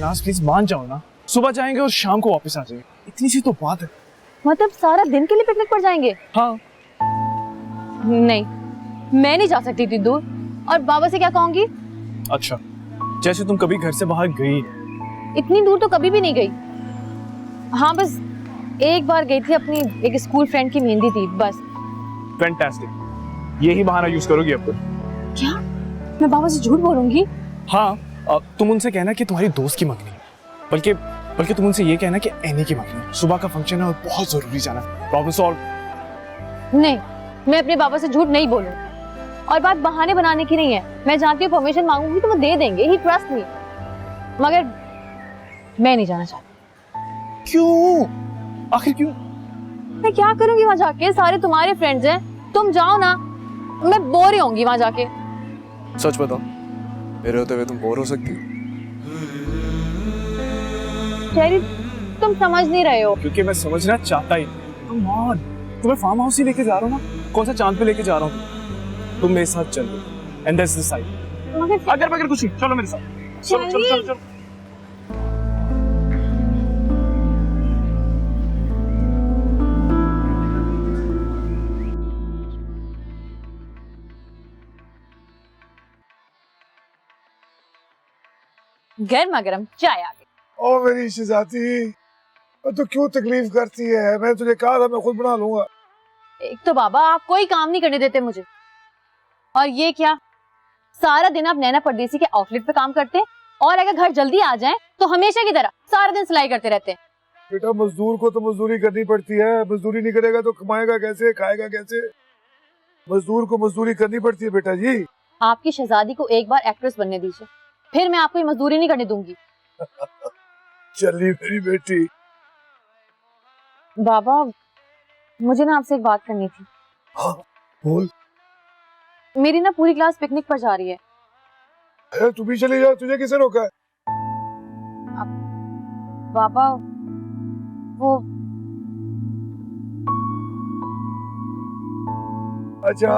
Shehnaaz please मान जाओ ना, सुबह जाएंगे और शाम को वापस आ जाएंगे, इतनी सी तो बात है। मतलब सारा दिन के लिए पिकनिक पर जाएंगे? हाँ। नहीं, मैं नहीं जा सकती इतनी दूर, और बाबा से क्या कहूंगी? अच्छा, जैसे तुम कभी घर से बाहर गई? इतनी दूर तो कभी भी नहीं गई। हाँ, बस एक बार गई थी, अपनी एक स्कूल फ्रेंड की मेहंदी थी, बस। फैंटास्टिक, यही बहाना यूज करोगी अब तो? क्या मैं बाबा से झूठ बोलूंगी? हाँ, तुम उनसे कहना कि तुम्हारी दोस्त की मंगनी है, बल्कि तुम उनसे ये कहना कि एनी की मंगनी है, सुबह का फंक्शन है और बहुत जरूरी जाना। Problem solve. नहीं, मैं अपने बाबा से झूठ नहीं बोलूं, और बात बहाने बनाने की नहीं है। मैं जानती हूँ परमिशन मांगूंगी तो वो दे देंगे, ही ट्रस्ट मी, मगर मैं नहीं जाना चाहती। क्यों? आखिर क्यों? मैं क्या करूंगी वहां जाके? सारे तुम्हारे फ्रेंड्स हैं, तुम जाओ ना, मैं बोर ही होंगी वहां जाके। सच बताओ, मेरे होते हुए तुम बोर हो सकती हो? चेरी, तुम समझ नहीं रहे हो। क्योंकि मैं समझना चाहता ही। Come on, तुम्हें फार्म हाउस ही लेके जा रहा हूँ ना, कौन सा चांद पे लेके जा रहा हूँ, तुम मेरे साथ चलो। And that's the side. अगर कुछ नहीं, चलो मेरे साथ, चलो चलो चलो चलो। गर्मा गर्म चाय आ गई। ओ मेरी शहजादी, तो क्यों तकलीफ करती है? मैं तुझे कहा था मैं खुद बना लूंगा। एक तो बाबा आप कोई काम नहीं करने देते मुझे, और ये क्या, सारा दिन आप नैना परदेसी के आउटलेट पे काम करते हैं, और अगर घर जल्दी आ जाए तो हमेशा की तरह सारा दिन सिलाई करते रहते हैं। बेटा, मजदूर को तो मजदूरी करनी पड़ती है, मजदूरी नहीं करेगा तो कमाएगा कैसे, खाएगा कैसे? मजदूर को मजदूरी करनी पड़ती है बेटा जी। आपकी शहजादी को एक बार एक्ट्रेस बनने दीजिए, फिर मैं आपको ये मजदूरी नहीं करने दूंगी। चली मेरी बेटी। बाबा, मुझे ना आपसे एक बात करनी थी। हाँ बोल। मेरी ना पूरी क्लास पिकनिक पर जा रही है। अरे तू भी चली जा, तुझे किसने रोका है? बाबा, वो अच्छा,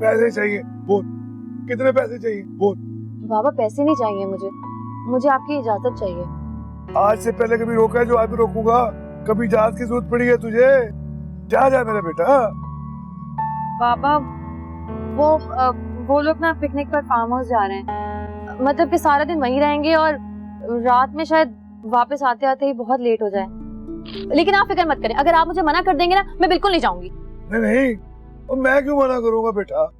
पैसे चाहिए? बोल, कितने पैसे चाहिए? बोल। बाबा पैसे नहीं चाहिए मुझे आपकी इजाजत चाहिए। आज से पहले कभी रोका है जो आज भी रोकूंगा? कभी जहाज की जरूरत पड़ी है तुझे? जा जा मेरा बेटा। बाबा, वो लोग ना पिकनिक पर फार्म हाउस जा रहे हैं, मतलब कि सारा दिन वहीं रहेंगे और रात में शायद वापस आते आते ही बहुत लेट हो जाए। लेकिन आप फिक्र मत करें, अगर आप मुझे मना कर देंगे ना, मैं बिल्कुल नहीं जाऊंगी। नहीं नहीं, और मैं क्यों मना करूंगा बेटा?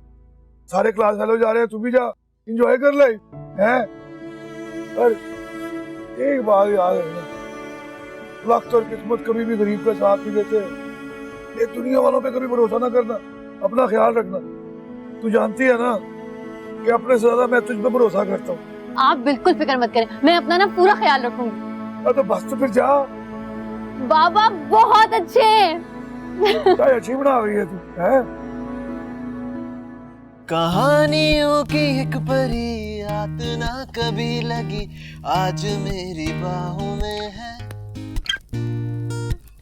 सारे क्लास फेलो जा रहे हैं, तू भी जा, एंजॉय कर ले हैं। पर एक बात याद रखना, वक्त और किस्मत कभी भी गरीब का साथ नहीं देते। ये दुनिया वालों पे कभी भरोसा ना करना, अपना ख्याल रखना। तू जानती है ना कि अपने से ज्यादा मैं तुझ पे भरोसा करता हूँ। आप बिल्कुल फिक्र मत करें, मैं अपना ना पूरा ख्याल रखूंगी। तो बस तो फिर जा। बाबा बहुत अच्छे हैं। चाय अच्छी बना रही है तू, है? कहानियों की एक परी रात ना कभी लगी, आज मेरी बाहों में है।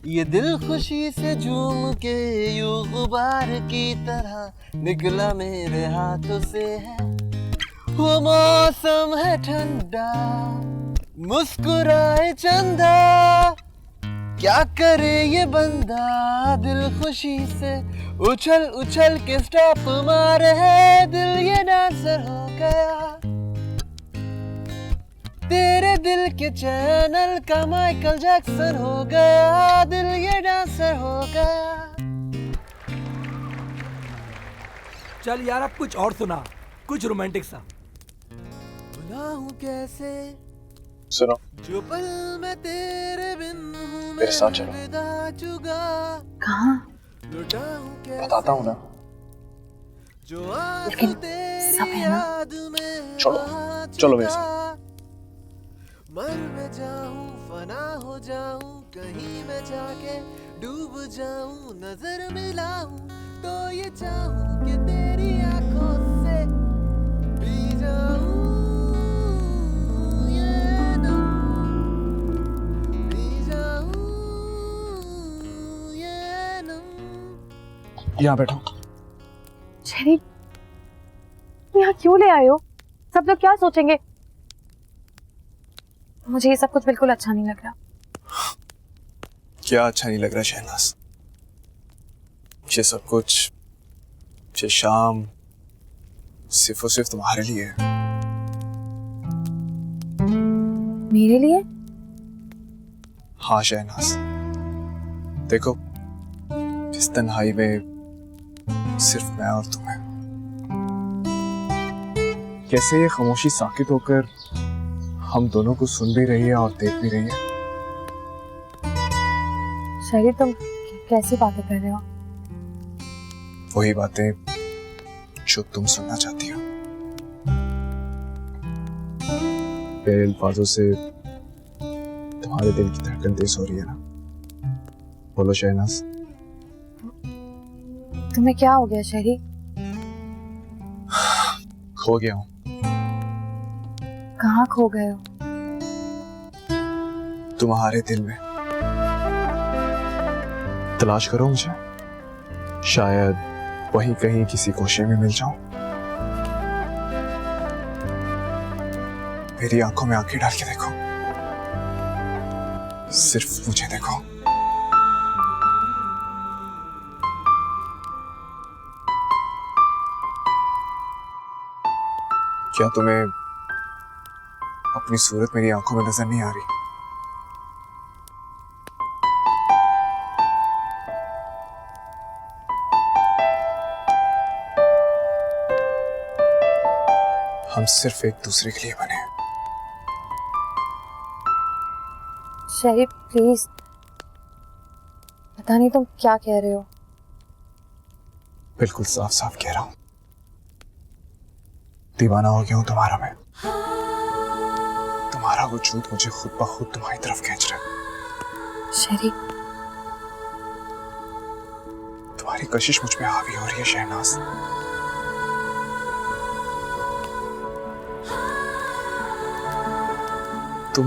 ये दिल खुशी से झूम के यूं गुबार की तरह निकला मेरे हाथों से है। वो मौसम है ठंडा, मुस्कुराए चंदा, क्या करे ये बंदा, दिल खुशी से उछल उछल के स्टेप मारे है। दिल ये डांसर हो गया, तेरे दिल के चैनल का माइकल जैक्सन हो गया। दिल ये डांसर हो गया। चल यार, अब कुछ और सुना, कुछ रोमांटिक सा। बुलाऊं कैसे सुनो, जो पल मैं तेरे बिन हूँ, मेरे साथ चलो। कहाँ? बताता हूँ ना, जो लेकिन सब है ना? चलो चलो मेरे साथ। मर मैं जाऊं, फना हो जाऊं, कहीं मैं जाके डूब जाऊं, नजर मिलाऊं तो ये चाहूं कि तेरी आंखों से पी जाऊं ये नम, पी जाऊं ये नम। यहाँ बैठो। चेरी, यहाँ क्यों ले आए हो? सब लोग क्या सोचेंगे? मुझे ये सब कुछ बिल्कुल अच्छा नहीं लग रहा। क्या अच्छा नहीं लग रहा शहनाज? ये सब कुछ, ये शाम सिर्फ और सिर्फ तुम्हारे लिए है। मेरे लिए? हाँ शहनाज, देखो इस तन्हाई में सिर्फ मैं और तुम हैं। कैसे ये खामोशी साकित होकर हम दोनों को सुन भी रही है और देख भी रही है। शरीर, तुम कैसी बातें कर रहे हो? वही बातें जो तुम सुनना चाहती हो। मेरे अल्फाजों से तुम्हारे दिल की धड़कन तेज हो रही है ना? बोलो शहनाज। तुम्हें क्या हो गया शहरी? खो गया हूँ। कहाँ खो गए हो? तुम्हारे दिल में। तलाश करो मुझे, शायद वहीं कहीं किसी गोशे में मिल जाऊं। मेरी आंखों में आंखें डाल के देखो, सिर्फ मुझे देखो। क्या तुम्हें अपनी सूरत मेरी आंखों में नजर नहीं आ रही? हम सिर्फ एक दूसरे के लिए बने हैं। शरीफ प्लीज, पता नहीं तुम क्या कह रहे हो। बिल्कुल साफ साफ कह रहा हूं, दीवाना हो गया हूं तुम्हारा मैं। तुम्हारा वजूद मुझे खुद ब खुद तुम्हारी तरफ खींच रहा है। शरीफ, तुम्हारी कशिश मुझ पे हावी हो रही है शहनाज। तुम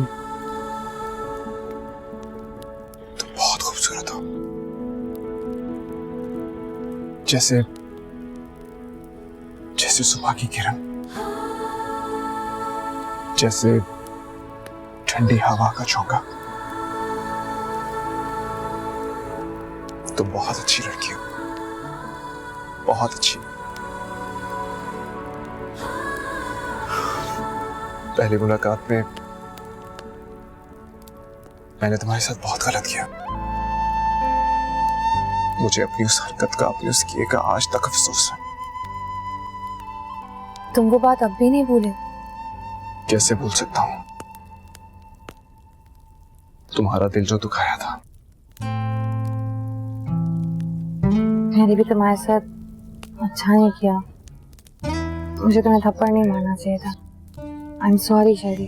बहुत खूबसूरत हो, जैसे जैसे सुबह की किरण, जैसे ठंडी हवा का झोंका। तुम बहुत अच्छी लड़की हो, बहुत अच्छी। पहली मुलाकात में मैंने तुम्हारे साथ बहुत गलत किया। मुझे अपनी उस हरकत का, अपने उस किए का आज तक अफसोस है। तुम वो बात अब भी नहीं भूले? कैसे भूल सकता हूं? तुम्हारा दिल जो दुखाया था। मैंने भी तुम्हारे साथ अच्छा नहीं किया। मुझे तुम्हें थप्पड़ नहीं मारना चाहिए था। आई एम सॉरी शरी।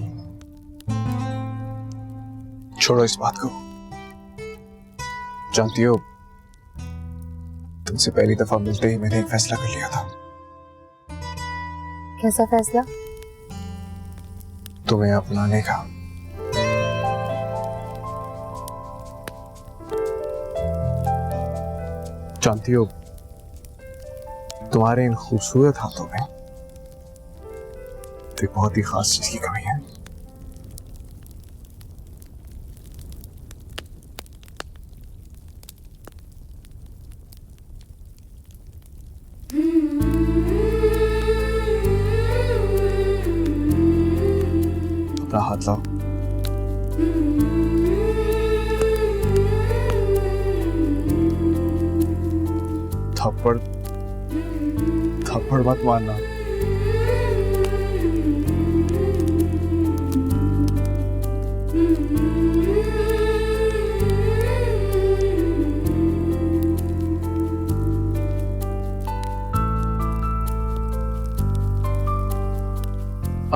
छोड़ो इस बात को। जानती हो, तुमसे पहली दफा मिलते ही मैंने एक फैसला कर लिया था। कैसा फैसला? तुम्हें अपनाने का। जानती हो, तुम्हारे इन खूबसूरत हाथों में तो एक बहुत ही खास चीज की कमी है। अपना हाथ लाओ। थप्पड़ थप्पड़ मत मारना।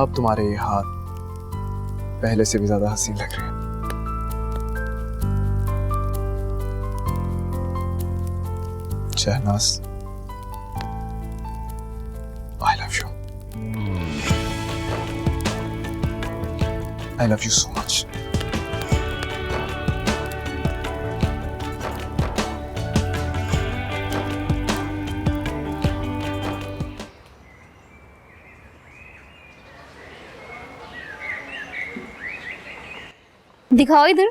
अब तुम्हारे ये हाथ पहले से भी ज्यादा हसीन लग रहे हैं। Shehnaaz, I love you. I love you so much. दिखाओ इधर।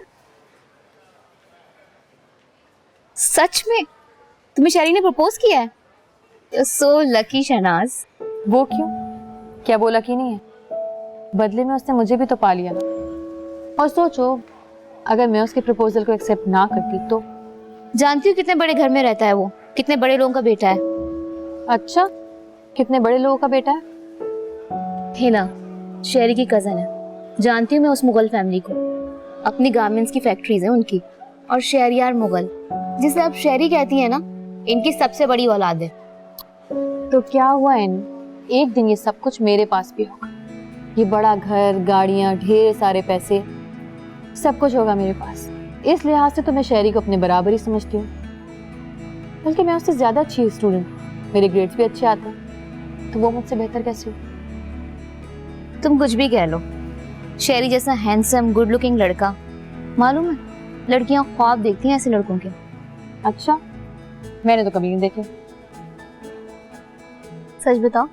सच में तुम्हें शहरी ने प्रपोज किया है? So lucky Shahnaz. वो क्यों? क्या बोला कि नहीं है? बदले में उसने मुझे भी तो पा लिया ना। और सोचो, अगर मैं उसके प्रपोजल को एक्सेप्ट ना करती तो। जानती हूँ कितने बड़े घर में रहता है वो, कितने बड़े लोगों का बेटा है। अच्छा, कितने बड़े लोगों का बेटा है? हिना शहरी की कजन है। जानती हूँ मैं उस मुगल फैमिली को। अपनी गारमेंट्स की फैक्ट्रीज है उनकी। और शहरियार मुगल, जिसे आप शहरी कहती है ना, इनकी सबसे बड़ी औलाद है। तो क्या हुआ इन? एक दिन ये सब कुछ मेरे पास भी होगा। ये बड़ा घर, गाड़ियां, ढेर सारे पैसे, सब कुछ होगा मेरे पास। इस लिहाज से तो मैं शहरी को अपने बराबर ही समझती हूँ। बल्कि मैं उससे ज्यादा अच्छी स्टूडेंट, मेरे ग्रेड्स भी अच्छे आते हैं, तो वो मुझसे बेहतर कैसे हो? तुम कुछ भी कह लो, शहरी जैसा हैंडसम गुड लुकिंग लड़का, मालूम है लड़कियां ख्वाब देखती हैं ऐसे लड़कों के। अच्छा, मैंने तो कभी नहीं देखे। सच बताओ,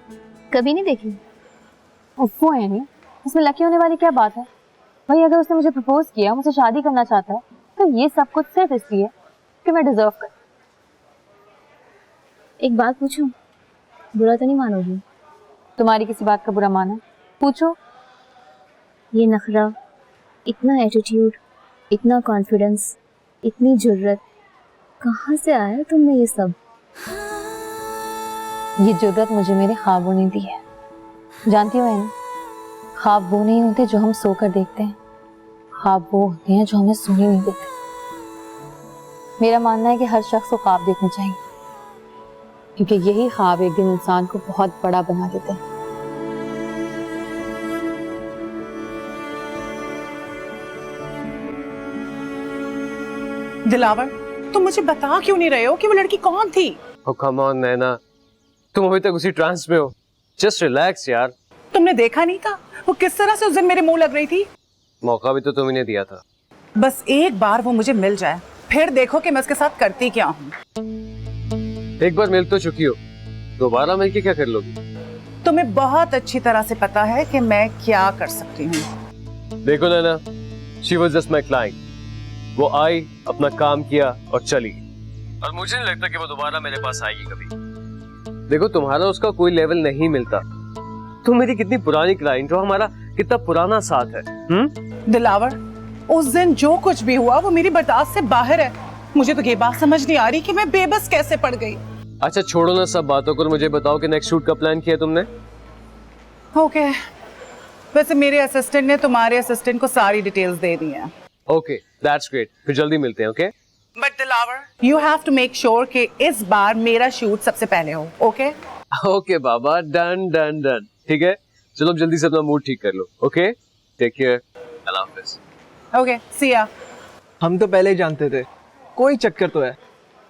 कभी नहीं देखी? वो है नहीं, इसमें लकी होने वाली क्या बात है? भाई अगर उसने मुझे प्रपोज किया, मुझसे शादी करना चाहता है, तो ये सब कुछ सिर्फ इसलिए कि मैं डिजर्व कर। एक बात पूछूं, बुरा तो नहीं मानोगी? तुम्हारी किसी बात का बुरा माना? पूछो। ये नखरा, इतना एटीट्यूड, इतना कॉन्फिडेंस, इतनी जुर्रत, कहाँ से आया तुमने ये सब? ये जुर्रत मुझे मेरे ख्वाबों ने दी है। जानती हो ना, ख्वाब वो नहीं होते जो हम सोकर देखते हैं, ख्वाब वो होते हैं जो हमें सोने नहीं देते। मेरा मानना है कि हर शख्स को ख्वाब देखने चाहिए, क्योंकि यही ख्वाब एक दिन इंसान को बहुत बड़ा बना देते हैं। दिलावर, तुम मुझे बता क्यों नहीं रहे हो कि वो लड़की कौन थी? Oh come on नैना, तुम अभी तक उसी ट्रांस में हो। जस्ट रिलैक्स यार। तुमने देखा नहीं था वो किस तरह से उस दिन मेरे मुंह लग रही थी? मौका भी तो तुमने ने दिया था। बस एक बार वो मुझे मिल जाए, फिर देखो कि मैं उसके साथ करती क्या हूँ। एक बार मिल तो चुकी हो, दोबारा मिलके क्या कर लोगी? तुम्हें बहुत अच्छी तरह से पता है कि मैं क्या कर सकती हूँ। देखो Naina, she was just my client. वो आई, अपना काम किया और चली गई, और मुझे नहीं लगता कि वो दोबारा मेरे पास आएगी कभी। देखो तुम्हारा उसका कोई लेवल नहीं मिलता। तुम मेरी कितनी पुरानी क्लाइंट हो, हमारा कितना पुराना साथ है। दिलावर, उस दिन जो कुछ भी हुआ वो मेरी बर्दाश्त से बाहर है। मुझे तो ये बात समझ नहीं आ रही कि मैं बेबस कैसे पड़ गई। अच्छा छोड़ो ना सब बातों को, मुझे बताओ कि नेक्स्ट शूट का प्लान किया तुमने? ओके, वैसे मेरे असिस्टेंट ने तुम्हारे असिस्टेंट को सारी डिटेल्स दे दी हैं। Okay, that's great. फिर जल्दी मिलते हैं। Okay but Dilawar, you have to make sure कि इस बार मेरा शूट सबसे पहले हो। ओके ओके बाबा, डन डन डन। ठीक है, चलो जल्दी से अपना मूड ठीक कर लो। ओके, टेक केयर, अल्लाह हाफिज। Okay, see ya. हम तो पहले ही जानते थे, कोई चक्कर तो है।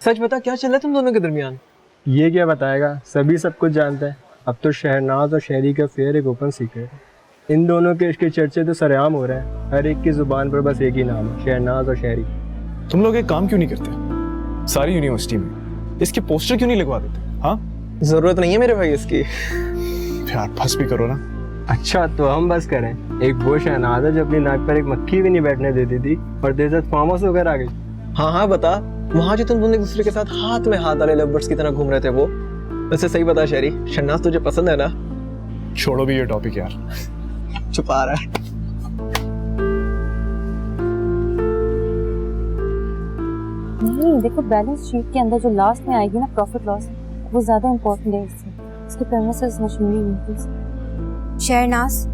सच बता, क्या चल रहा है तुम दोनों के दरमियान? ये क्या बताएगा, सभी सब कुछ जानते हैं। अब तो शहनाज और शहरी का अफेयर एक ओपन सीक्रेट है। इन दोनों के इसके चर्चे तो सरेआम हो रहे हैं। हर एक की जुबान पर बस एक ही नाम है, शहनाज और शहरी। तुम लोग एक काम क्यों नहीं करते सारी यूनिवर्सिटी में? इसके पोस्टर क्यों नहीं लगवा देते? हाँ, जरूरत नहीं है मेरे भाई इसकी। यार बस भी करो ना। अच्छा तो हम बस करें। एक वो शहनाज है जो अपनी नाक पर एक मक्खी भी नहीं बैठने देती थी और देर रात फार्म हाउस होकर आ गई। हाँ हाँ बता, वहाँ जो तुम दोनों एक दूसरे के साथ हाथ में हाथ डाले लवर्स की तरह घूम रहे थे वो। वैसे सही बता शहरी, शहनाज तुझे पसंद है ना? छोड़ो भी ये टॉपिक यार। छुपा रहा है। नहीं, देखो बैलेंस शीट के अंदर जो लास्ट में आएगी ना प्रॉफिट लॉस, वो ज्यादा इम्पोर्टेंट है इससे। इसके प्रेमिसेस मशीनरी व्हीकल्स। शहनाज,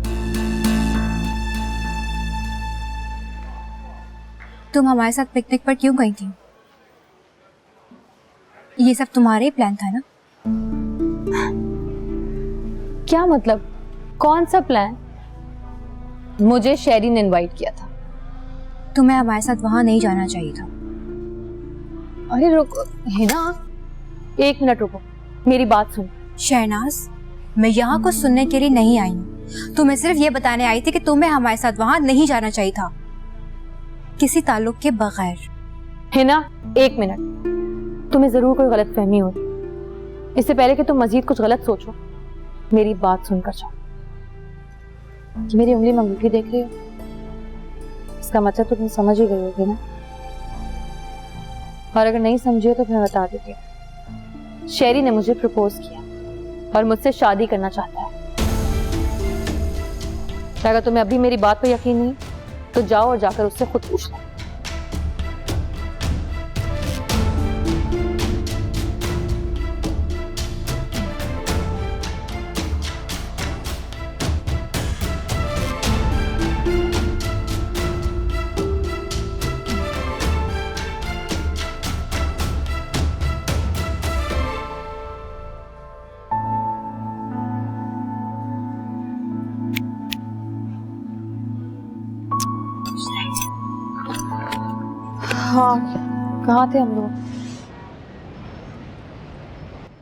तुम हमारे साथ पिकनिक पर क्यों गई थी? ये सब तुम्हारे ही प्लान था ना? क्या मतलब? कौन सा प्लान? मुझे शहरी ने इनवाइट किया था। तुम्हें हमारे साथ वहां नहीं जाना चाहिए था। अरे रुको, है ना, एक मिनट रुको, मेरी बात सुन। शहनाज, मैं यहाँ कुछ सुनने के लिए नहीं आई हूँ। तुम्हें सिर्फ ये बताने आई थी कि तुम्हें हमारे साथ वहां नहीं जाना चाहिए था, किसी ताल्लुक के बगैर। है ना, एक मिनट, तुम्हें जरूर कोई गलत फहमी हो रही। इससे पहले कि तुम मजीद कुछ गलत सोचो, मेरी बात सुनकर जाओ। मेरी उंगली में अंगूठी देख रही हो? इसका मतलब तो तुम समझ ही गई होगी ना, और अगर नहीं समझी हो तो मैं बता देती हूँ। शेरी ने मुझे प्रपोज किया और मुझसे शादी करना चाहता है। अगर तुम्हें अभी मेरी बात पर यकीन नहीं तो जाओ और जाकर उससे खुद पूछ लो। हाँ, कहाँ थे हम लोग?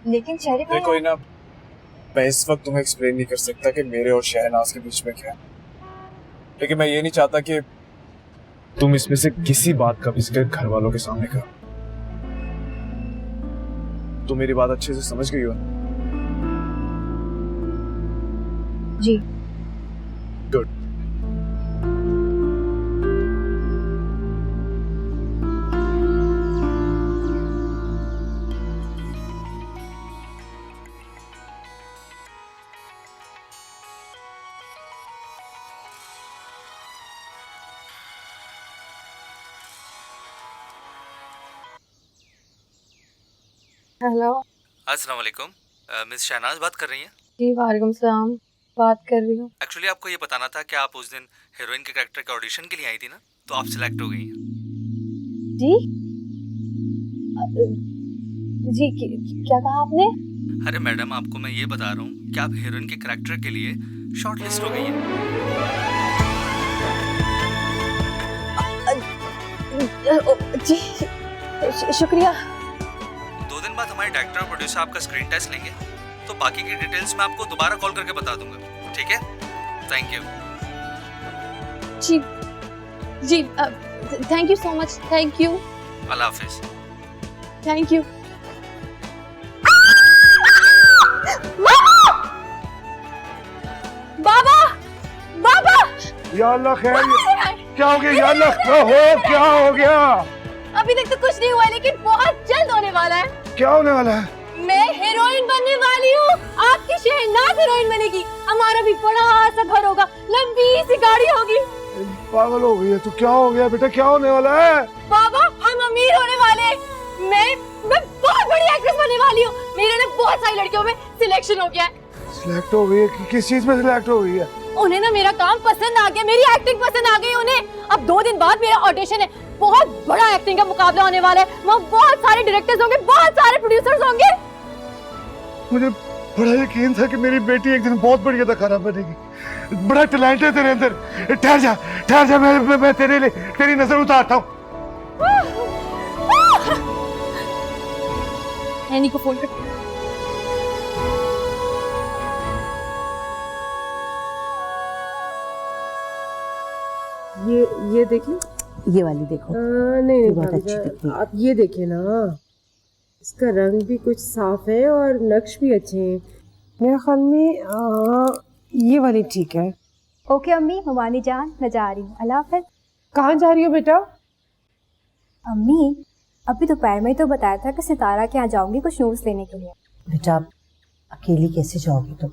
लेकिन शेरी भाई, देखो ना, मैं इस वक्त तुम्हें एक्सप्लेन नहीं कर सकता कि मेरे और शहनाज के बीच में क्या है, लेकिन मैं ये नहीं चाहता कि तुम इसमें से किसी बात का भी जिक्र घर वालों के सामने करो। तुम मेरी बात अच्छे से समझ गई हो? जी। गुड। हेलो। अस्सलाम वालेकुम, मिस शहनाज बात कर रही हैं? जी वालेकुम सलाम, बात कर रही हूँ। एक्चुअली आपको ये बताना था कि आप उस दिन हीरोइन के कैरेक्टर के ऑडिशन के लिए आई थी ना, तो आप सिलेक्ट हो गई हैं। जी जी क्या कहा आपने? अरे मैडम, आपको मैं ये बता रहा हूँ कि आप हीरोइन के कैरेक्टर के लिए शॉर्ट लिस्ट हो गई हैं। जी शुक्रिया। 2 दिन बाद हमारे डायरेक्टर और प्रोड्यूसर आपका स्क्रीन टेस्ट लेंगे, तो बाकी की डिटेल्स मैं आपको दोबारा कॉल करके बता दूंगा, ठीक है? Thank you. जी जी thank you so much. Thank you. Allah हाफिज। Thank you. बाबा बाबा, या अल्लाह खैर, क्या हो गया? या अल्लाह, क्या हो गया? अभी तक तो कुछ नहीं हुआ, लेकिन बहुत जल्द होने वाला है। क्या होने वाला है? मैं हीरोइन बनने वाली हूँ। आपकी शहनाज हीरोइन बनेगी। हमारा भी बड़ा सा घर होगा, लंबी सी गाड़ी होगी। पागल हो गई है तू? क्या हो गया बेटा? क्या होने वाला है? बाबा, हम अमीर होने वाले हैं। मैं बहुत बड़ी एक्ट्रेस बनने वाली हूँ। मेरे ने बहुत सारी लड़कियों में सिलेक्शन हो गया है। सिलेक्ट हो गई है? किस चीज में सिलेक्ट हो गई है? उन्हें ना मेरा काम पसंद आ गया, मेरी एक्टिंग पसंद आ गई उन्हें। अब 2 दिन बाद मेरा ऑडिशन है, बहुत बड़ा एक्टिंग का मुकाबला होने वाला है। वहाँ बहुत सारे डायरेक्टर्स होंगे, बहुत सारे प्रोड्यूसर्स होंगे। मुझे बड़ा यकीन था कि मेरी बेटी एक दिन बहुत बड़ी अदाकारा बनेगी। बड़ा टैलेंट है तेरे अंदर। ठहर जा, मैं तेरी नजर उतारता हूँ। एनी को फोन कर। ये देखिए, ये वाली देखो। नहीं बहुत अच्छी दिख रही है। आप ये देखिए ना, इसका रंग भी कुछ साफ है और नक्श भी अच्छे हैं। मेरे ख्याल में ये वाली ठीक है। ओके अम्मी, ममानी जान, मैं जा रही हूँ। अल्लाह हाफ़िज़। कहाँ जा रही हो बेटा? अम्मी, अभी दोपहर में ही तो बताया था कि सितारा के यहाँ जाऊंगी कुछ नोट्स लेने के लिए। बेटा अकेली कैसे जाओगी तुम?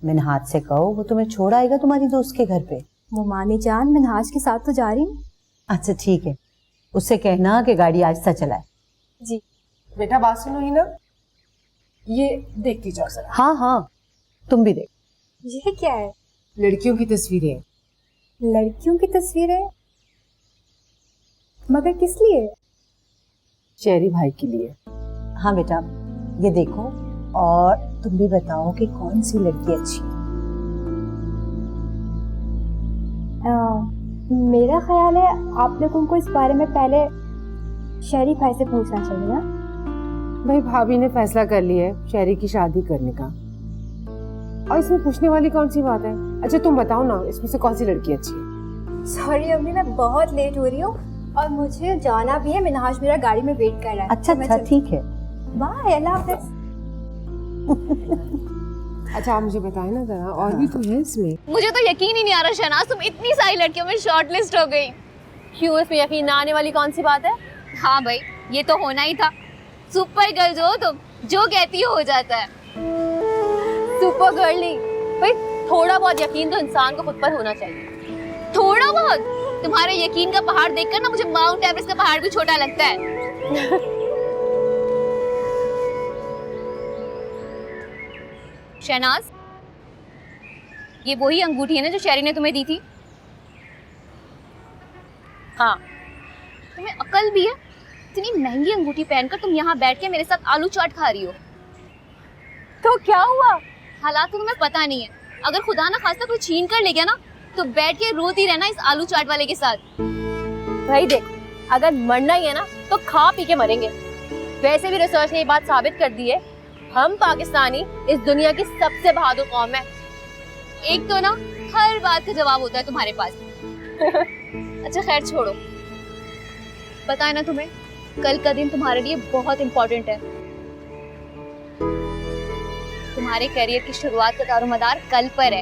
मिनहाज से कहो, वो तुम्हें छोड़ आएगा तुम्हारी दोस्त के घर पे। ममानी जान, मिनहाज के साथ तो जा रही हूँ। अच्छा ठीक है, उससे कहना कि गाड़ी आहिस्ता चलाए। जी बेटा बात सुनो ही ना, ये देखती जाओ जरा। हाँ हाँ, तुम भी देख। ये क्या है? लड़कियों की तस्वीरें। लड़कियों की तस्वीरें? मगर किस लिए? शेरी भाई के लिए। हाँ बेटा, ये देखो और तुम भी बताओ कि कौन सी लड़की अच्छी है। मेरा ख्याल है आप लोगों को इस बारे में पहले शेरी भाई से पूछना चाहिए ना। भाई भाभी ने फैसला कर लिया है शेरी की शादी करने का, और इसमें पूछने वाली कौन सी बात है? अच्छा तुम बताओ ना, इसमें से कौन सी लड़की अच्छी है? सॉरी अम्मी, मैं बहुत लेट हो रही हूँ और मुझे जाना भी है। मिनहाज मेरा गाड़ी में वेट कर रहा है। अच्छा ठीक है, बाय, अल्लाह हाफ़िज़। अच्छा आप मुझे बताए ना जरा, और भी तो है इसमें। मुझे तो यकीन ही नहीं आ रहा शहनाज, तुम इतनी सारी लड़कियों में शॉर्ट लिस्ट हो गई। क्यों, इसमें यकीन ना आने वाली कौन सी बात है? हाँ भाई, ये तो होना ही था। सुपर गर्ल हो तुम, जो कहती हो जाता है। सुपर गर्ल नहीं भाई, थोड़ा बहुत यकीन तो इंसान को खुद पर होना चाहिए। थोड़ा बहुत? तुम्हारे यकीन का पहाड़ देखकर ना मुझे माउंट एवरेस्ट का पहाड़ भी छोटा लगता है। शहनाज, ये वही अंगूठी है ना जो शेरी ने तुम्हें दी थी? हाँ। तुम्हें अकल भी है? इतनी महंगी अंगूठी पहनकर तुम यहाँ बैठ के मेरे साथ आलू चाट खा रही हो। तो क्या हुआ? हालात तो तुम्हें पता नहीं है। अगर खुदा ना खास्ता कोई छीन कर ले गया ना, तो बैठ के रोती रहना इस आलू चाट वाले के साथ। भाई देख, अगर मरना ही है ना तो खा पी के मरेंगे। वैसे भी रिसर्च ने ये बात साबित कर दी है, हम पाकिस्तानी इस दुनिया की सबसे बहादुर कौम है। एक तो ना हर बात का जवाब होता है तुम्हारे पास। अच्छा खैर छोड़ो, पता है ना तुम्हें, कल का दिन तुम्हारे लिए बहुत इम्पोर्टेंट है। तुम्हारे करियर की शुरुआत का दारोमदार कल पर है।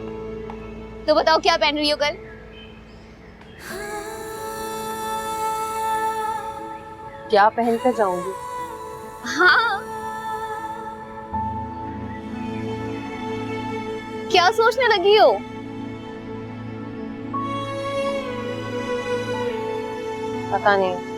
तो बताओ क्या पहन रही हो कल? क्या पहन कर जाऊंगी? हाँ, क्या सोचने लगी हो? पता नहीं।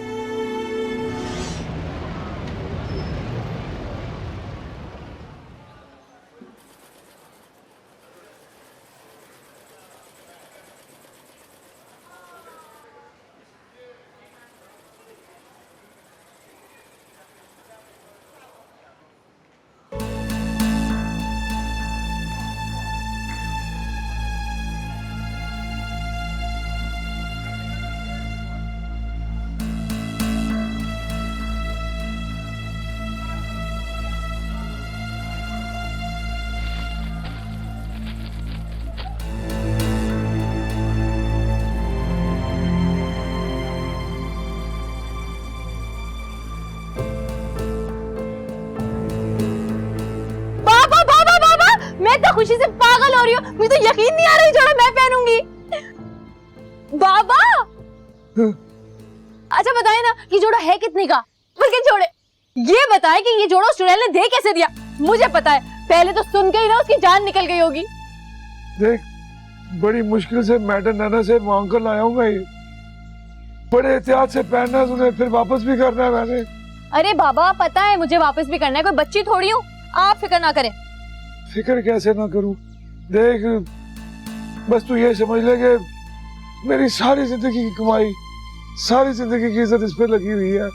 मैं तो खुशी से पागल हो रही हूँ। मुझे तो यकीन नहीं आ रहा जोड़ा मैं पहनूंगी। बाबा, अच्छा बताए ना ये जोड़ा है कितने का? बल्कि जोड़े ये बताए कि ये जोड़ा स्टूडेंट ने दे कैसे दिया? मुझे पता है, पहले तो सुन के ही ना उसकी जान निकल गई होगी। देख, बड़ी मुश्किल से मैडम नाना से मांग कर लाया हूँ मैं। बड़े एहतियात से पहनना है तुझे, फिर वापस भी करना है मैंने। अरे बाबा पता है मुझे वापस भी करना है, कोई बच्ची थोड़ी हूँ। आप फिक्र ना करें। फिक्र कैसे ना करूं? देख, बस तू ये समझ ले कि मेरी सारी जिंदगी की कमाई, सारी जिंदगी की इज्जत इस पे लगी हुई है।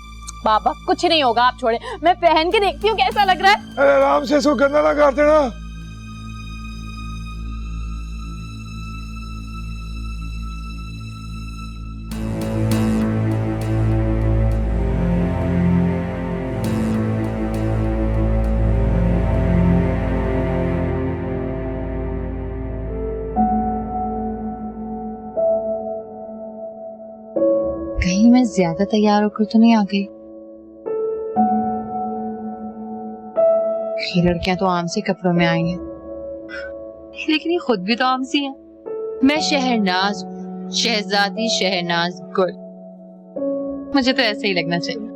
बाबा कुछ नहीं होगा, आप छोड़े, मैं पहन के देखती हूँ कैसा लग रहा है। अरे आराम से इसको गंदा ना कर देना। कहीं मैं ज्यादा तैयार होकर तो नहीं आ गई? ये लड़कियां तो आम से कपड़ों में आई हैं, लेकिन ये खुद भी तो आम सी हैं। मैं शहनाज, शहजादी शहनाज गुल। मुझे तो ऐसे ही लगना चाहिए।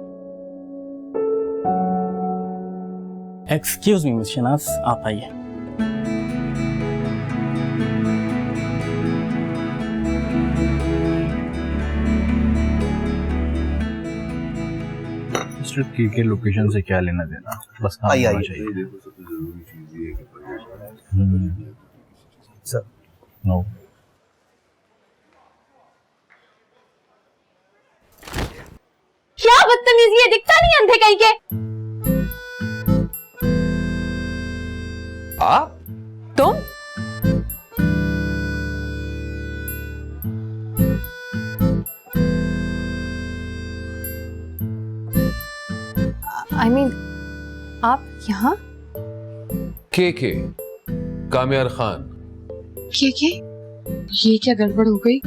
एक्सक्यूज मी मिस शहनाज, आप आइए। की के लोकेशन से क्या लेना देना, बस काम होना चाहिए। सर नो, क्या बदतमीजी है, दिखता नहीं अंधे कहीं के। आप? तुम? I mean, आप यहाँ? के कामियार खान। के ये क्या गड़बड़ हो गई?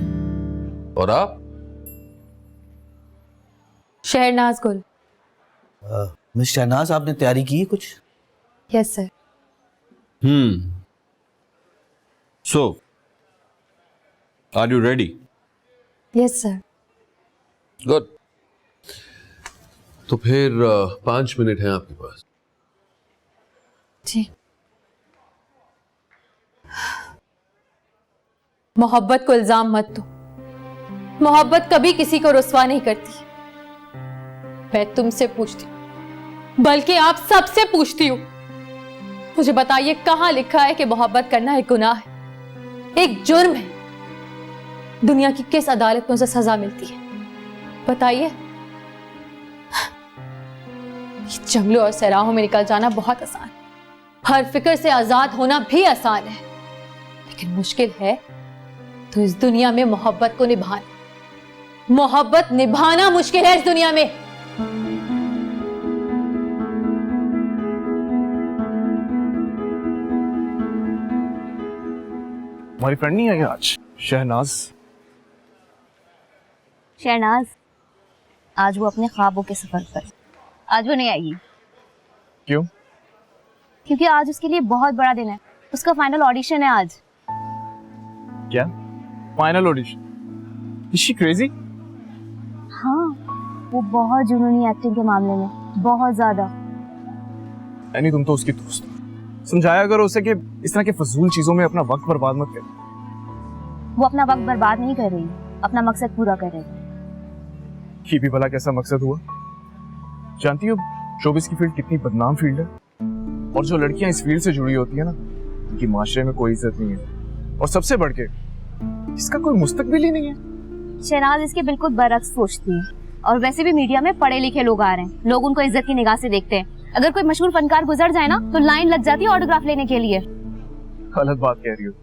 और आप? शहनाज गुल। मिस शहनाज, आपने तैयारी की है कुछ? Yes sir. So are you ready? Yes sir. Good. तो फिर 5 मिनट हैं आपके पास। जी। मोहब्बत को इल्जाम मत दो। मोहब्बत कभी किसी को रुस्वा नहीं करती। मैं तुमसे पूछती हूं, बल्कि आप सबसे पूछती हूं, मुझे बताइए कहां लिखा है कि मोहब्बत करना एक गुनाह है, एक जुर्म है? दुनिया की किस अदालत में उसे सजा मिलती है? बताइए। जंगलों और सराहों में निकल जाना बहुत आसान है, हर फिक्र से आजाद होना भी आसान है, लेकिन मुश्किल है तो इस दुनिया में मोहब्बत को निभाना। मोहब्बत निभाना मुश्किल है इस दुनिया में। हमारी फ्रेंड नहीं आई आज, शहनाज। शहनाज आज वो अपने ख्वाबों के सफर पर, आज वो नहीं आएगी। क्यों? क्योंकि आज उसके लिए बहुत बड़ा दिन है, उसका फाइनल ऑडिशन है आज। क्या final audition? Is she crazy? हाँ, वो बहुत जुनूनी एक्टिंग के मामले में, बहुत ज्यादा। यानी तुम तो उसकी दोस्त हो। समझाया करो उसे कि इस तरह के फजूल चीजों में अपना वक्त बर्बाद मत कर। वो अपना वक्त बर्बाद नहीं कर रही, अपना मकसद पूरा कर रही है। ये भी भला कैसा मकसद हुआ? जानती हो शोबिस की फील्ड कितनी बदनाम फील्ड है, और जो लड़कियां इस फील्ड से जुड़ी होती है ना, उनकी माशरे में कोई इज्जत नहीं है, और सबसे बढ़ के इसका कोई मुस्तकबिल ही नहीं है। शहनाज इसके बिल्कुल बरक्स सोचती है, और वैसे भी मीडिया में पढ़े लिखे लोग आ रहे हैं, लोग उनको इज्जत की निगाह से देखते हैं। अगर कोई मशहूर फनकार गुजर जाए ना तो लाइन लग जाती है ऑटोग्राफ लेने के लिए। गलत बात कह रही हो,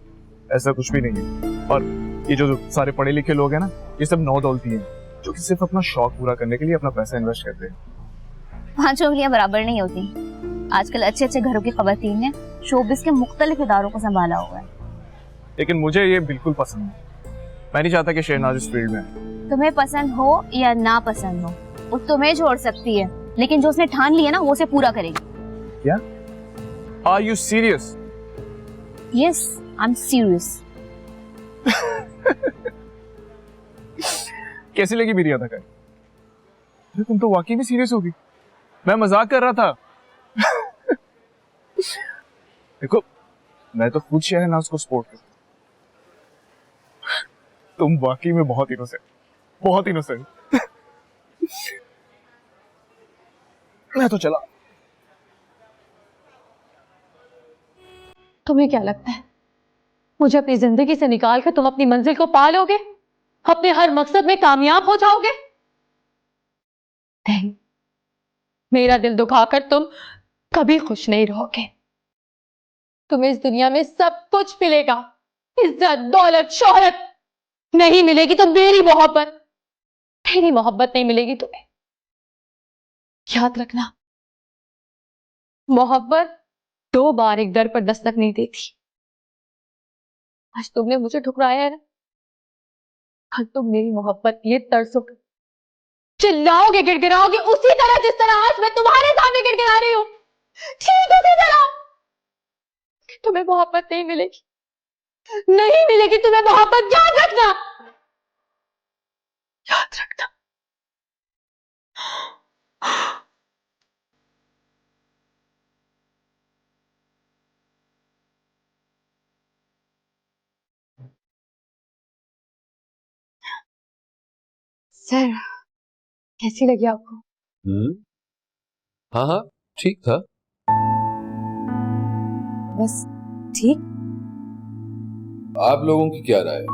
ऐसा कुछ भी नहीं है। और ये जो सारे पढ़े लिखे लोग हैं ना, ये सब नौ दौलती हैं जो कि सिर्फ अपना शौक पूरा करने के लिए अपना पैसा इन्वेस्ट करते हैं। 5 उंगलियां बराबर नहीं होती। आजकल अच्छे अच्छे घरों की खवातीन ने शोबिस के मुख्तलिफ इदारों को संभाला हुआ है। लेकिन मुझे ये बिल्कुल पसंद नहीं। मैं नहीं चाहता कि शहनाज इस फील्ड में है। तुम्हें पसंद हो या ना पसंद हो, वो तुम्हें छोड़ सकती है, लेकिन जो उसने ठान लिया ना वो उसे पूरा करेगी। क्या? Are you serious? Yes, I'm serious. कैसी लगी मेरी अदाकारी? अरे तुम तो वाकई में सीरियस होगी। मैं मजाक कर रहा था। देखो, मैं तो खुद शहनाज को सपोर्ट करता हूं। तुम वाकई में बहुत इनोसेंट, बहुत इनोसेंट। मैं तो चला। तुम्हें क्या लगता है मुझे अपनी जिंदगी से निकाल कर तुम अपनी मंजिल को पा लोगे, अपने हर मकसद में कामयाब हो जाओगे? नहीं, मेरा दिल दुखाकर तुम कभी खुश नहीं रहोगे। तुम्हें इस दुनिया में सब कुछ मिलेगा, इज्जत, दौलत, शोहरत, नहीं मिलेगी तो मेरी मोहब्बत। मेरी मोहब्बत नहीं मिलेगी तुम्हें। याद रखना, मोहब्बत 2 बार एक दर पर दस्तक नहीं देती। आज तुमने मुझे ठुकराया है ना, कल तुम मेरी मोहब्बत ये तरसोगे, चिल्लाओगे, गिड़गिड़ाओगे उसी तरह जिस तरह आज मैं तुम्हारे सामने गिड़गिड़ा रही हूं। ठीक उसी तरह। तुम्हें मोहब्बत नहीं मिलेगी, नहीं मिलेगी तुम्हें मोहब्बत। याद रखना, याद रखना। सर, कैसी लगी आपको? हाँ हाँ, ठीक था। बस ठीक। आप लोगों की क्या राय है?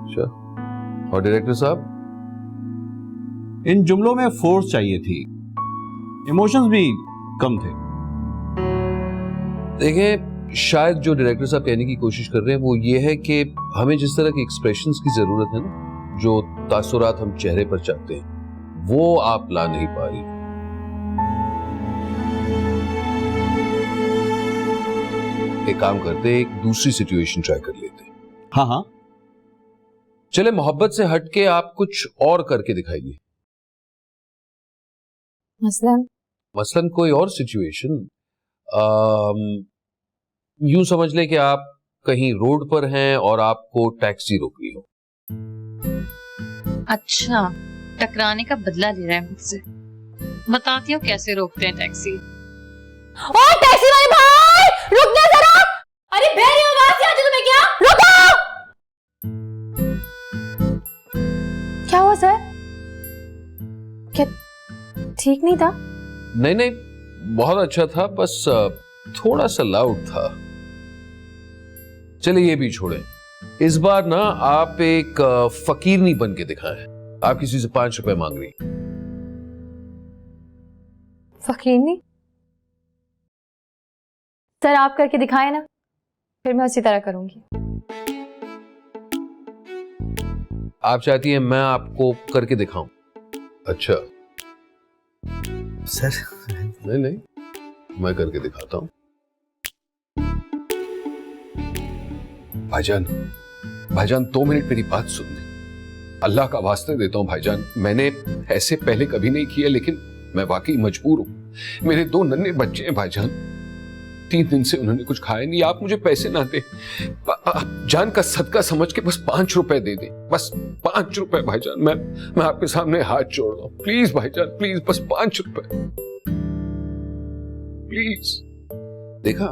अच्छा, और डायरेक्टर साहब? इन जुमलों में फोर्स चाहिए थी, इमोशंस भी कम थे। देखें, शायद जो डायरेक्टर साहब कहने की कोशिश कर रहे हैं वो ये है कि हमें जिस तरह के एक्सप्रेशंस की जरूरत है ना, जो तासुरात हम चेहरे पर चाहते हैं, वो आप ला नहीं पा रही। एक काम करते, एक दूसरी सिचुएशन ट्राई कर लेते। हाँ हाँ, चले मोहब्बत से हटके आप कुछ और करके दिखाइए। मसलन कोई और सिचुएशन। यूं समझ ले कि आप कहीं रोड पर हैं और आपको टैक्सी रोक रही हो। अच्छा, टकराने का बदला ले रहा है मुझसे। बताती हूँ कैसे रोकते हैं टैक्सी। ओ टैक्सी वाले भाई, रुक जा जरा। अरे बहरी आवाज आ तुम्हें क्या? रुको। क्या हुआ सर? क्या ठीक नहीं था? नहीं नहीं, बहुत अच्छा था, बस थोड़ा सा लाउड था। चलिए ये भी छोड़े। इस बार ना आप एक फकीरनी बन के दिखाएं। आप किसी से 5 रुपए मांग रही। फकीरनी? सर आप करके दिखाए ना, फिर मैं उसी तरह करूंगी। आप चाहती हैं मैं आपको करके दिखाऊं? अच्छा सर। नहीं नहीं, मैं करके दिखाता हूं। भाईजान, भाईजान 2 मिनट मेरी बात सुन ले। अल्लाह का वास्ते देता हूं भाईजान, मैंने ऐसे पहले कभी नहीं किया, लेकिन मैं वाकई मजबूर हूं। मेरे 2 नन्हे बच्चे हैं भाईजान, 3 दिन से उन्होंने कुछ खाया नहीं। आप मुझे पैसे ना दे, जान का सदका समझ के बस 5 रुपए दे दे, बस 5 रुपए भाईजान। मैं आपके सामने हाथ जोड़ रहा हूं, प्लीज भाईजान, प्लीज, बस 5 रुपए प्लीज। देखा,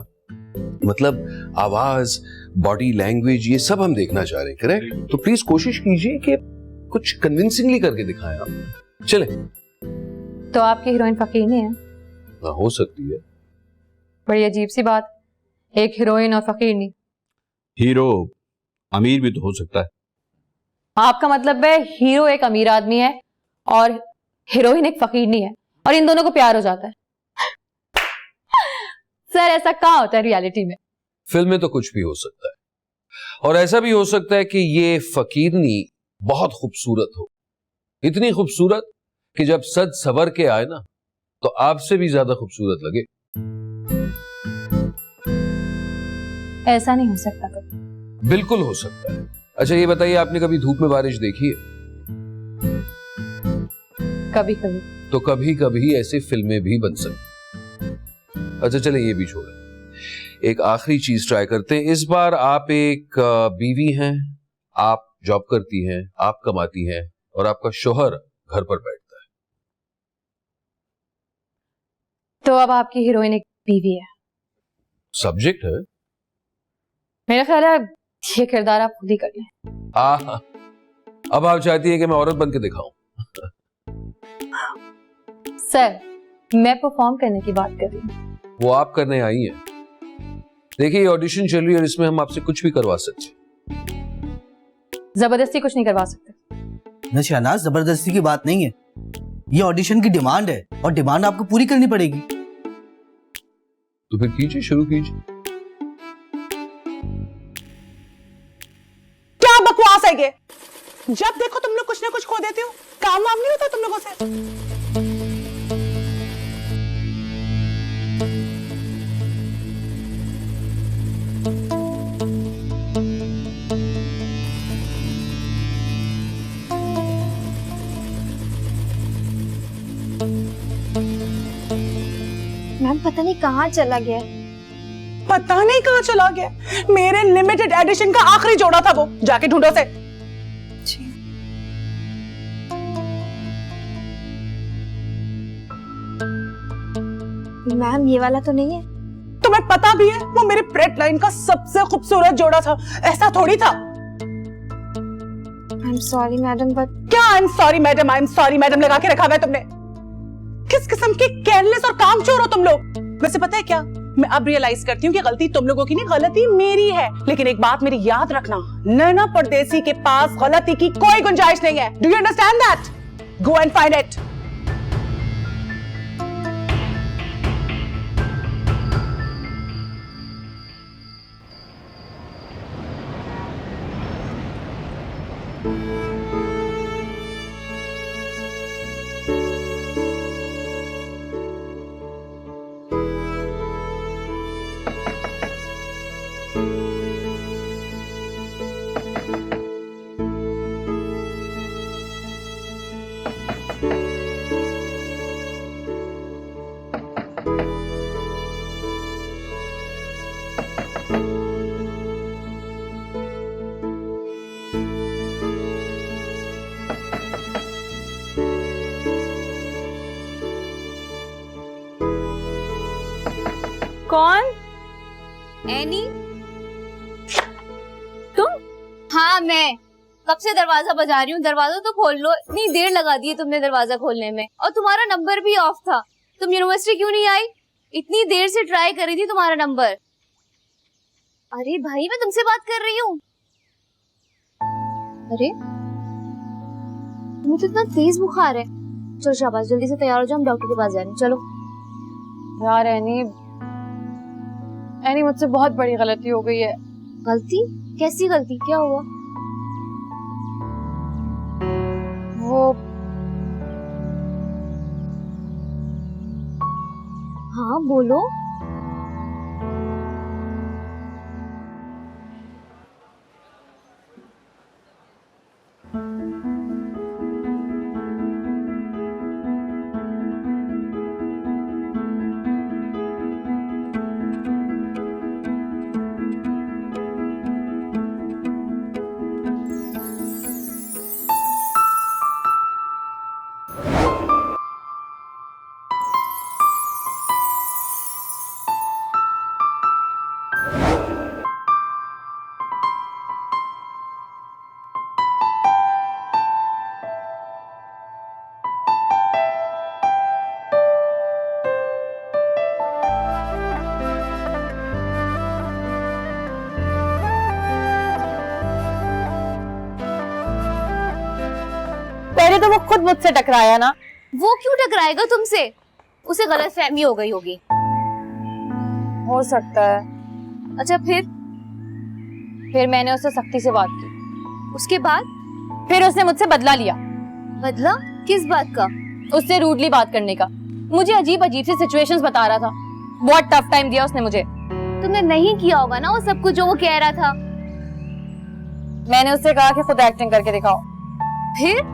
मतलब आवाज, बॉडी लैंग्वेज, ये सब हम देखना चाह रहे हैं, करेक्ट? तो प्लीज कोशिश कीजिए कि कुछ कन्विंसिंगली करके दिखाएं आप। चले। तो आपकी हीरोइन फकीरनी है? हाँ, हो सकती है। बड़ी अजीब सी बात, एक हीरोइन और फकीरनी। हीरो अमीर भी तो हो सकता है। आपका मतलब है हीरो एक अमीर आदमी है और हीरोइन एक फकीरनी है, और इन दोनों को प्यार हो जाता है। सर ऐसा कहाँ होता है रियलिटी में? फिल्म में तो कुछ भी हो सकता है, और ऐसा भी हो सकता है कि ये फकीरनी बहुत खूबसूरत हो, इतनी खूबसूरत कि जब सज सवर के आए ना तो आपसे भी ज्यादा खूबसूरत लगे। ऐसा नहीं हो सकता कभी। बिल्कुल हो सकता है। अच्छा ये बताइए, आपने कभी धूप में बारिश देखी है? कभी कभी। तो कभी कभी ऐसे फिल्में भी बन सकती। अच्छा चले ये भी छोड़े, एक आखिरी चीज ट्राई करते हैं। इस बार आप एक बीवी हैं, आप जॉब करती हैं, आप कमाती हैं, और आपका शोहर घर पर बैठता है। तो अब आपकी हीरोइन एक बीवी है। सब्जेक्ट है। मेरा ख्याल है ये किरदार आप खुद ही कर लें। अब आप चाहती हैं कि मैं औरत बन के दिखाऊं? सर मैं परफॉर्म करने की बात कर रही हूँ। वो आप करने आई हैं। देखिए ऑडिशन चल रही है और इसमें हम आपसे कुछ भी करवा सकते हैं। जबरदस्ती कुछ नहीं करवा सकते। न शहनाज, जबरदस्ती की बात नहीं है, ये ऑडिशन की डिमांड है और डिमांड आपको पूरी करनी पड़ेगी। तो फिर कीजिए, शुरू कीजिए। क्या बकवास है ये? जब देखो तुम लोग कुछ ना कुछ खो देते हो, काम वाम नहीं होता तुम लोगों से। मैम पता नहीं कहाँ चला गया। पता नहीं कहाँ चला गया। मेरे लिमिटेड एडिशन का आखिरी जोड़ा था वो, जाके ढूंढो से। मैम ये वाला तो नहीं है। तुम्हें पता भी है वो मेरे प्रेट लाइन का सबसे खूबसूरत जोड़ा था, ऐसा थोड़ी था। I am sorry madam, but क्या I am sorry madam, I am sorry madam लगा के रखा हुआ है तुमने। किस किस्म के केयरलेस और कामचोर हो तुम लोग। वैसे पता है क्या, मैं अब रियलाइज करती हूँ कि गलती तुम लोगों की नहीं, गलती मेरी है। लेकिन एक बात मेरी याद रखना, नैना परदेसी के पास गलती की कोई गुंजाइश नहीं है। Do you understand that? Go and find it. कौन? एनी? तुम? हाँ मैं। कब से दरवाजा बजा रही हूँ, दरवाजा तो खोल लो। इतनी देर लगा दी है तुमने दरवाजा खोलने में, और तुम्हारा नंबर भी ऑफ था। तुम यूनिवर्सिटी क्यों नहीं आई? इतनी देर से ट्राई कर रही थी तुम्हारा नंबर। अरे भाई मैं तुमसे बात कर रही हूँ। अरे तुम्हें तो इतना तेज बुखार है। चलो शाबाश, जल्दी से तैयार हो जाओ, हम डॉक्टर के पास जा रहे हैं। चलो। यार एनी मुझसे बहुत बड़ी गलती हो गई है। गलती? कैसी गलती? क्या हुआ? वो हाँ बोलो। पहले तो वो खुद मुझसे टकराया ना। वो क्यों टकराएगा तुमसे? उसे गलतफहमी हो गई होगी। हो सकता है। अच्छा फिर मैंने उससे सख्ती से बात की। उसके बाद? फिर उसने मुझसे बदला लिया। बदला? किस बात का? उससे रूडली बात करने का। मुझे अजीब अजीब सी सिचुएशंस बता रहा था। बहुत टफ टाइम दिया उसने मुझे। तुमने नहीं किया होगा ना वो सब कुछ जो वो कह रहा था। मैंने उससे कहा कि खुद एक्टिंग करके दिखाओ। फिर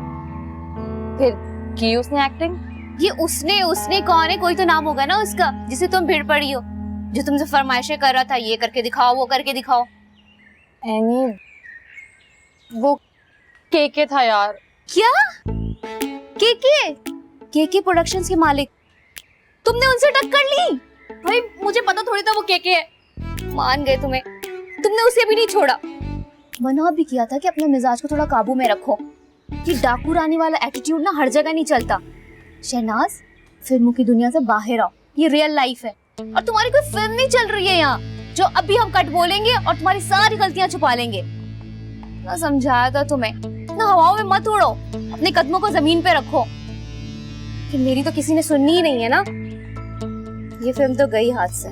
की उसने एक्टिंग। ये उसने कौन है? कोई तो नाम होगा ना उसका जिसे तुम भिड़ पड़ी हो, जो तुमसे फरमाइशें कर रहा था, ये करके दिखाओ वो करके दिखाओ। एनी वो केके था यार। क्या? केके प्रोडक्शंस के मालिक? तुमने उनसे टक्कर ली? भाई मुझे पता थोड़ी था वो केके है। मान गए तुम्हें। तुमने उसे भी नहीं छोड़ा। मना भी किया था कि अपने मिजाज को थोड़ा काबू में रखो, कि डाकू रानी वाला एटीट्यूड ना हर जगह नहीं चलता। शहनाज, फिल्मों की दुनिया से बाहर आओ, ये रियल लाइफ है। और तुम्हारी कोई फिल्म नहीं चल रही है यहाँ, जो अभी हम कट बोलेंगे और तुम्हारी सारी गलतियां छुपा लेंगे। ना समझाया था तुम्हें, ना हवाओं में मत उड़ो, अपने कदमों को जमीन पे रखो। कि मेरी तो किसी ने सुननी ही नहीं है ना। ये फिल्म तो गई हाथ से।